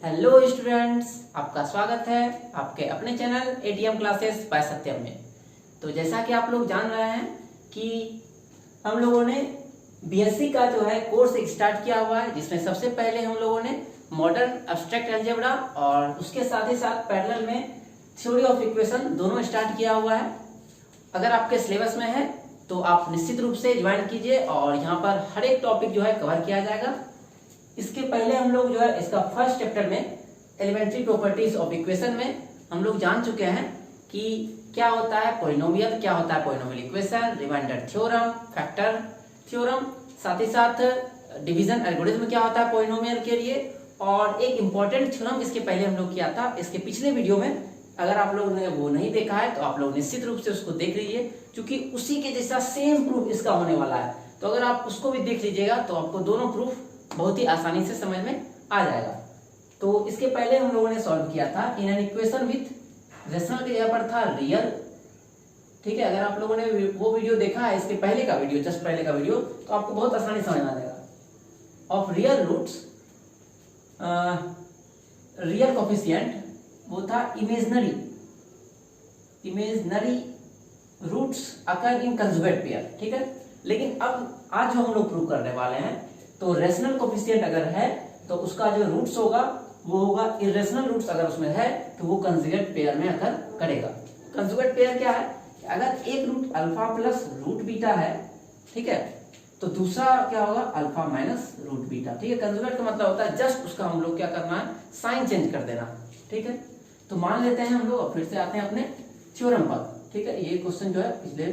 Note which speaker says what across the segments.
Speaker 1: Hello students, आपका स्वागत है आपके अपने चैनल एटीएम क्लासेस बाय सत्यम में। तो जैसा कि आप लोग जान रहे हैं कि हम लोगों ने बीएससी का जो है कोर्स स्टार्ट किया हुआ है, जिसमें सबसे पहले हम लोगों ने मॉडर्न एब्स्ट्रैक्ट अलजेब्रा और उसके साथ ही साथ पैरेलल में थ्योरी ऑफ इक्वेशन दोनों स्टार्ट किया हुआ है। अगर आपके सिलेबस में है तो आप निश्चित रूप से ज्वाइन कीजिए और यहाँ पर हर एक टॉपिक जो है कवर किया जाएगा। इसके पहले हम लोग जो है इसका फर्स्ट चैप्टर में एलिमेंट्री प्रॉपर्टीज ऑफ इक्वेशन में हम लोग जान चुके हैं कि क्या होता है पॉलिनोमियल, क्या होता है polynomial equation, remainder theorem, factor theorem, साथ ही साथ डिवीजन एल्गोरिथम क्या होता है पॉलिनोमियल के लिए, और एक इंपॉर्टेंट थ्योरम इसके पहले हम लोग किया था इसके पिछले वीडियो में। अगर आप लोगों ने वो नहीं देखा है तो आप लोग निश्चित रूप से उसको देख लीजिए, क्योंकि उसी के जैसा सेम प्रूफ इसका होने वाला है। तो अगर आप उसको भी देख लीजिएगा तो आपको दोनों प्रूफ बहुत ही आसानी से समझ में आ जाएगा। तो इसके पहले हम लोगों ने सॉल्व किया था in an equation with rational की जगह पर था रियल। ठीक है, अगर आप लोगों ने वो वीडियो देखा है, इसके पहले का वीडियो, जस्ट पहले का वीडियो, तो आपको बहुत आसानी समझ में आ जाएगा। Of real roots, real coefficient वो था imaginary roots occur in conjugate pair. ठीक है, लेकिन अब आज जो हम लोग प्रूव करने वाले हैं तो रेशनल कोफिशिएंट अगर है तो उसका जो रूट्स होगा वो होगा इरेशनल रूट्स, अगर उसमें है तो वो कंजुगेट पेयर में अकर करेगा। कंजुगेट पेयर क्या है? अगर एक root alpha plus root beta है, ठीक है, तो दूसरा क्या होगा अल्फा माइनस रूट बीटा। ठीक है, कंजुगेट का मतलब होता है जस्ट उसका हम लोग क्या करना है, साइन चेंज कर देना। ठीक है, तो मान लेते हैं हम लोग, फिर से आते हैं अपने थ्योरम पर। ठीक है, ये क्वेश्चन जो है पिछले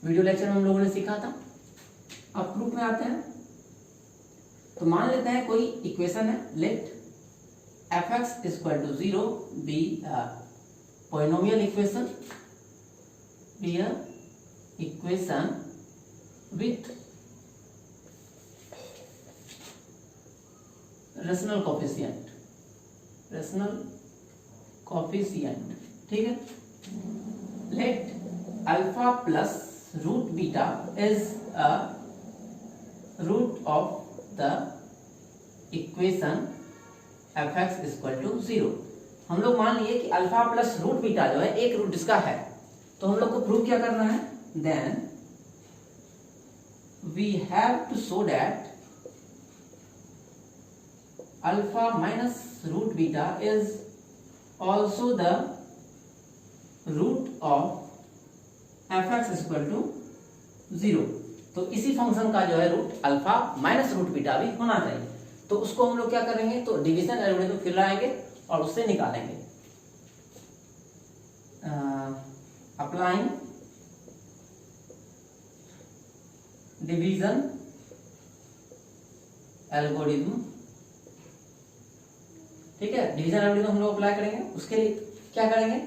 Speaker 1: वीडियो लेक्चर में हम लोगों ने सीखा था। अब प्रूफ में आते हैं। तो मान लेते हैं कोई इक्वेशन है, let fx equal to 0 be polynomial equation, be a equation with rational coefficient. ठीक है, let alpha plus root beta is a root of the equation fx equal to 0। हम लोग मान लिए कि अल्फा प्लस रूट बीटा जो है एक रूट इसका है, तो हम लोग को प्रूव क्या करना है, then we have to show that alpha minus root beta is also the root of fx equal to 0। तो इसी फंक्शन का जो है root alpha minus root beta भी होना चाहिए। तो उसको हम लोग क्या करेंगे, तो डिवीजन एल्गोरिथम फिर लाएंगे और उससे निकालेंगे। Applying division algorithm. ठीक है, डिवीजन एल्गोरिथम हम लोग अप्लाई करेंगे। उसके लिए क्या करेंगे,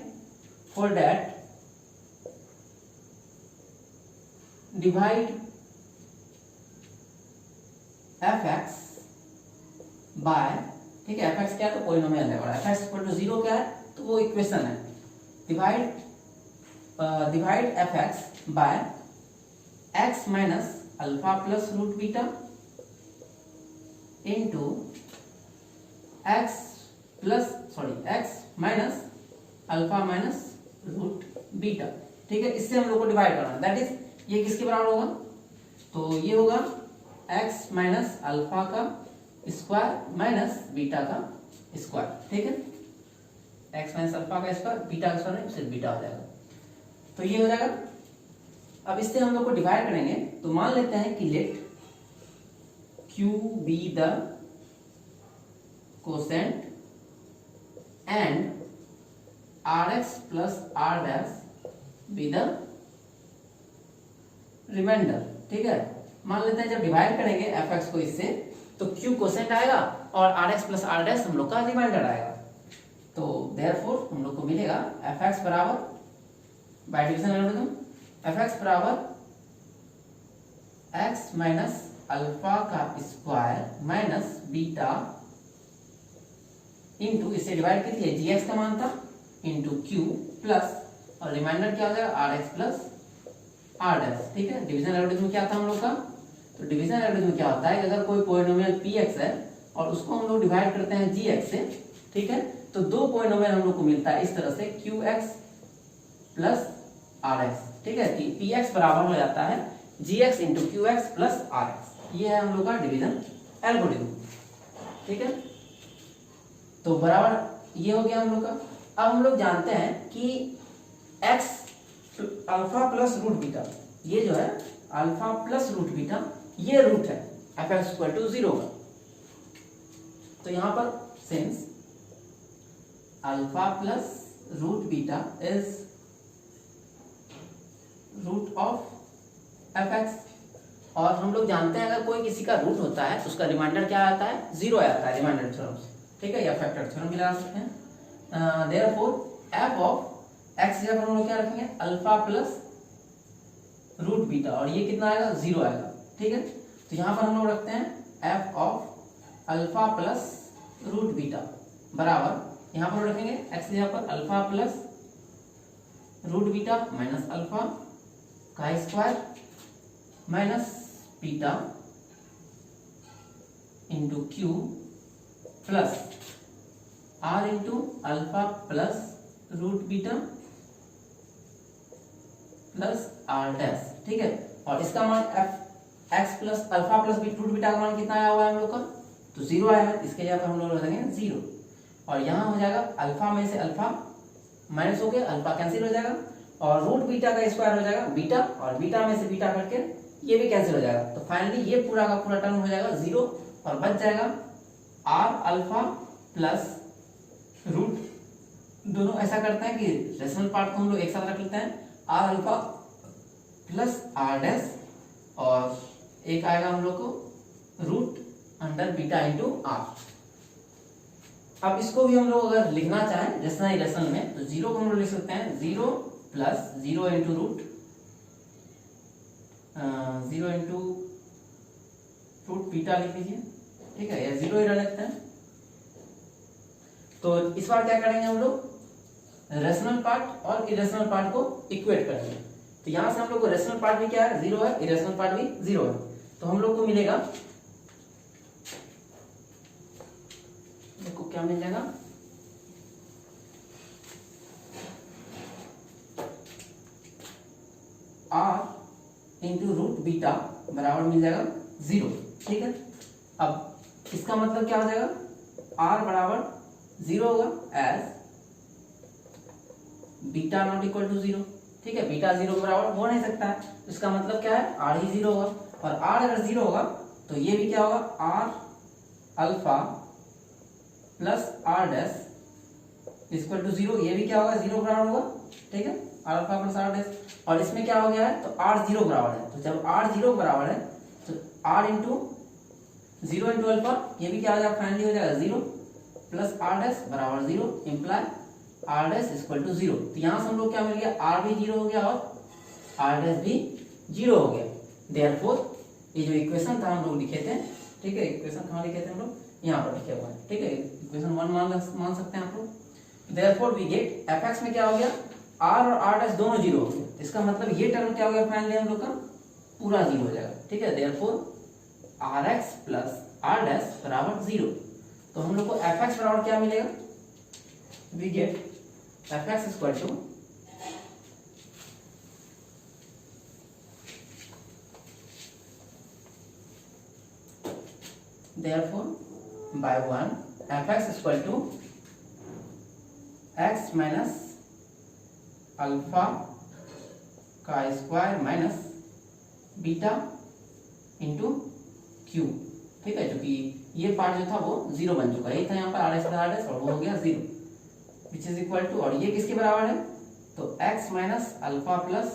Speaker 1: for that divide fx by, ठीक है, fx क्या है तो पॉलिनोमियल है, और fx इक्वल टू 0 क्या है तो वो इक्वेशन है। Divide fx by x minus alpha plus root beta into x minus alpha minus root beta. ठीक है, इससे हम लोग को डिवाइड करना है, दैट इज ये किसके बराबर होगा, तो ये होगा x माइनस अल्फा का स्क्वायर माइनस बीटा का स्क्वायर। ठीक है, x माइनस अल्फा का स्क्वायर बीटा का स्क्वायर सिर्फ बीटा हो जाएगा, तो ये हो जाएगा। अब इससे हम लोग को डिवाइड करेंगे, तो मान लेते हैं कि let q be the quotient and rx plus r dash be the remainder. ठीक है, मान लेते हैं जब डिवाइड करेंगे fx को इससे, तो q कोसेंट आएगा और rx प्लस r डैश हम लोग का रिमाइंडर आएगा। तो देयरफॉर हम लोग को मिलेगा fx बराबर बाय डिवीजन एल्गोरिथम fx बराबर x माइनस अल्फा का स्क्वायर माइनस बीटा इंटू, इससे डिवाइड कीजिए gx का मान था, इंटू q प्लस और रिमाइंडर क्या हो जाएगा rx प्लस r डैश। ठीक है, डिवीजन एल्गोरिथम क्या था हम लोग का, तो डिवीजन एल्गोरिथम क्या होता है कि अगर कोई पॉलिनोमियल px है और उसको हम लोग डिवाइड करते हैं gx से, ठीक है। तो 2 पॉइंट में हम लोग को मिलता है इस तरह से QX प्लस RX, ठीक है। PX बराबर हो जाता है GX into QX plus RX। ये है हम लोग का डिवीजन एल्गोरिथम, ठीक है। तो बराबर ये हो गया हम लोग का। अब हम लोग जानते हैं कि x alpha plus root beta, ये जो है अल्फा प्लस रूट बीटा, ये रूट है fx इक्वल टू 0 का। तो यहां पर since alpha plus root beta is root of fx, और हम लोग जानते हैं अगर कोई किसी का रूट होता है तो उसका रिमाइंडर क्या आता है, 0 आता है रिमाइंडर थ्योरम से, ठीक है, या फैक्टर थ्योरम भी लगा सकते हैं। देयरफॉर f ऑफ x जगह पर हम लोग क्या रखेंगे, अल्फा प्लस रूट बीटा, और ये कितना आएगा, 0 आएगा, ठीक है। तो यहाँ पर हम लोग रखते हैं f of alpha plus root beta बराबर, यहाँ पर रखेंगे x जगह पर alpha plus root beta minus alpha का square minus beta into Q plus r into alpha plus root beta plus r dash, ठीक है। और इसका मान x plus alpha plus root beta का मान कितना आया हुआ है हम लोग का, तो 0 आया है, इसके जगह पर हम लोग रखेंगे 0, और यहाँ हो जाएगा अल्फा में से अल्फा माइनस हो गया, अल्फा कैंसिल हो जाएगा, और रूट बीटा का स्क्वायर हो जाएगा बीटा, और बीटा में से बीटा करके ये भी कैंसिल हो जाएगा। तो फाइनली ये पूरा का पूरा टर्म हो जाएगा 0, और बच जाएगा r अल्फा प्लस रूट, दोनों ऐसा करते हैं कि रेशनल पार्ट को हम लोग एक साथ रख लेते हैं, r alpha plus r dash, और एक आएगा हम लोग को root under beta into r। अब इसको भी हम लोग अगर लिखना चाहें रेशनल में, तो 0 को हम लोग लिख सकते हैं 0 plus 0 into root 0 into root beta लिख लीजिए, ठीक है, या 0 ही रख लेते हैं। तो इस बार क्या करेंगे हम लोग, रेशनल पार्ट और इरेशनल पार्ट को इक्वेट करेंगे। तो यहां से हम लोग को रेशनल पार्ट भी क्या है, 0 है, इरेशनल पार्ट भी 0 है, तो हम लोग को मिलेगा, देखो क्या मिल जाएगा, r इंटू रूट बीटा बराबर मिल जाएगा 0, ठीक है। अब इसका मतलब क्या हो जाएगा, r बराबर 0 होगा as beta not equal to 0, ठीक है। बीटा 0 के बराबर हो नहीं सकता है, तो इसका मतलब क्या है, r ही 0 होगा, और r अगर 0 होगा तो ये भी क्या होगा, r alpha plus r dash equal to 0, ये भी क्या होगा, 0 बराबर होगा, ठीक है, r alpha plus r dash. और इसमें क्या हो गया है, तो r 0 बराबर है, तो जब r 0 बराबर है तो r इंटू 0 इंटू अल्फा, ये भी क्या हो जाएगा, फाइनली हो जाएगा 0 प्लस r डैश बराबर 0, imply r dash equal to 0। तो यहाँ से हम लोग क्या मिल गया, r भी 0 हो गया और r डैश भी 0 हो गया। देयरफॉर ये जो इक्वेशन था हम लोग लिखे थे, ठीक है, इक्वेशन कहाँ लिखे थे हम लोग, यहाँ पर लिखे हुए हैं, ठीक है, इक्वेशन 1 मान सकते हैं आप लोग। देयरफॉर वी गेट fx में क्या हो गया, r और r डैश दोनों 0 हो गए, इसका मतलब ये टर्म क्या हो गया, फाइनली हम लोग का पूरा 0 हो जाएगा, ठीक है। Therefore rx plus r dash बराबर 0। तो हम लोग को fx बराबर क्या मिलेगा, we get fx equal to therefore by 1 fx equal to x minus alpha का square minus beta into Q, ठीक है, जो कि ये पार्ट जो था वो 0 बन चुका है, ये था यहाँ पर r डैश और वो हो गया 0, विच इज इक्वल टू, और ये किसके बराबर है, तो x minus alpha plus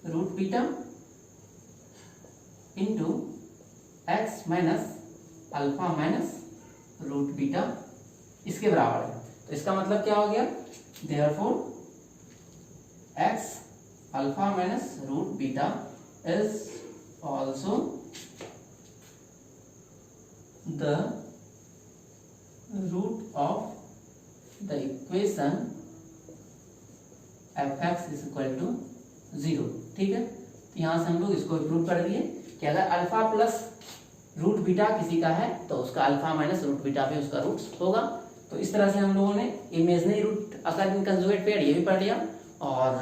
Speaker 1: root beta into x minus alpha minus root beta, इसके बराबर है। तो इसका मतलब क्या हो गया, therefore x alpha minus root beta is also the root of the equation fx is equal to 0, ठीक है। तो यहां से हम लोग इसको प्रूव कर दिए कि अगर अल्फा प्लस रूट बीटा किसी का है तो उसका अल्फा माइनस रूट बीटा पे उसका रूट होगा। तो इस तरह से हम लोगों ने imaginary root occur in conjugate pair ये भी पढ़ लिया और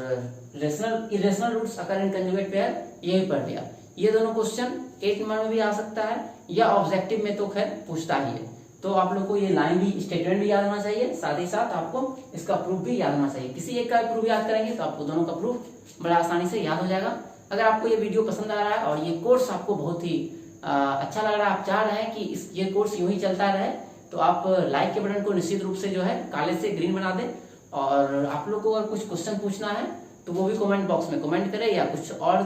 Speaker 1: rational irrational roots occur in conjugate pair ये भी पढ़ लिया। ये दोनों क्वेश्चन 8 नंबर में भी आ सकता है या ऑब्जेक्टिव में तो खैर पूछता ही है। तो आप लोग को ये लाइन भी स्टेटमेंट भी याद होना चाहिए, साथ ही साथ आपको इसका प्रूफ भी याद होना चाहिए। किसी एक का प्रूफ याद करेंगे तो आपको दोनों का प्रूफ बड़ा आसानी से याद हो जाएगा। अगर आपको ये वीडियो पसंद आ रहा है और ये कोर्स आपको बहुत ही अच्छा लग रहा है, आप चाह रहे हैं कि ये कोर्स यूं ही चलता रहे, तो आप लाइक के बटन को निश्चित रूप से जो है काले से ग्रीन बना दें। और आप लोग को अगर कुछ क्वेश्चन पूछना है तो वो भी कमेंट बॉक्स में कमेंट करें, या कुछ और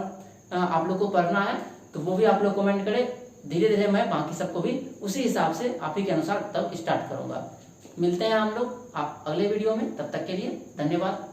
Speaker 1: आप लोग को पढ़ना है तो वो भी आप लोग कमेंट करें। धीरे धीरे मैं बाकी सबको भी उसी हिसाब से आप ही के अनुसार तब स्टार्ट करूंगा। मिलते हैं हम लोग आप अगले वीडियो में, तब तक के लिए धन्यवाद।